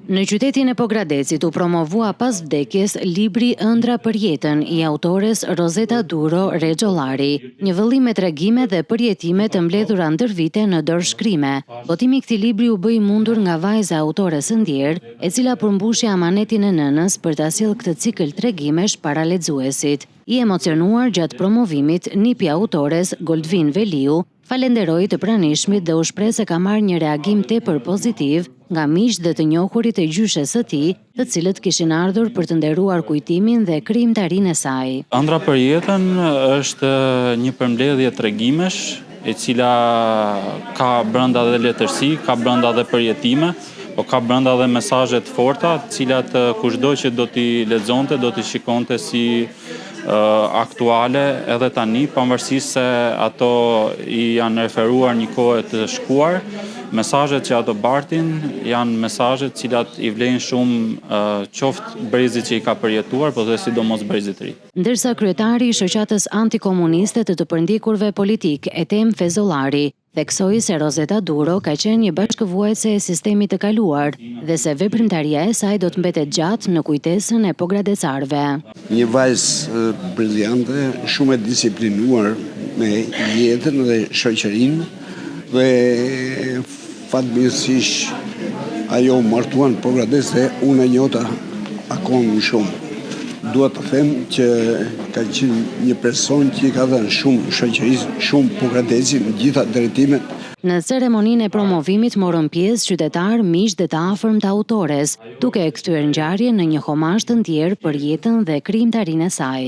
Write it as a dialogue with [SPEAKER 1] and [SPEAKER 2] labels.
[SPEAKER 1] Në qytetin e Pogradecit u promovua pas vdekjes libri Ëndra për jetën i autores Rozeta Duro Regjollari, një vëllim me tregime dhe përjetime të mbledhura ndër vite në dorëshkrime. Botimi i këtij libri u bë i mundur nga vajza autore së ndjerë, e cila përmbushi amanetin e nënës për ta sjellë këtë cikël tregimesh para lexuesit. I emocionuar gjatë promovimit, nipi autores Goldvin Veliu falenderoi të pranishmit dhe u shpreh se ka marrë një reagim tepër pozitiv nga miq dhe të njohurit e gjyshes së tij, të cilët kishin ardhur për të nderuar kujtimin dhe krijimtarinë e saj.
[SPEAKER 2] Ëndra për jetën është një përmbledhje tregimesh, e cila ka brenda dhe letërsi, ka brenda dhe përjetime, po ka brenda dhe mesazhe të forta, të cilat kushdo që do t'i lexonte, do t'i shikonte si aktuale edhe tani, pavarësisht se ato i janë referuar një kohë të shkuar. Mesazhet që ato bartin janë mesazhe të cilat i vlen shumë qoftë brezit që i ka përjetuar, por dhe sidomos brezit të ri.
[SPEAKER 1] Ndërsa kryetari i shoqatës antikomuniste të përndjekurve politik, Etem Fezollari, theksoi se Rozeta Duro ka qenë një bashkëvuajtse e sistemit të kaluar dhe se veprimtaria e saj do të mbetet gjatë në kujtesën e pogradecarëve.
[SPEAKER 3] Një vajzë briljante, shumë e disiplinuar me jetën dhe shoqërinë, dhe fatmirësisht ajo martuan Pogradec dhe unë e njohta akoma më shumë. Dua të them që ka qenë një person që i ka dhënë shumë shoqërisë, shumë Pogradecit në gjitha drejtimet.
[SPEAKER 1] Në ceremoninë e promovimit morën pjesë qytetarë, miq dhe të afërm të autores, duke e kthyer ngjarjen në një homazh të ndjerë për jetën dhe krijimtarinë e saj.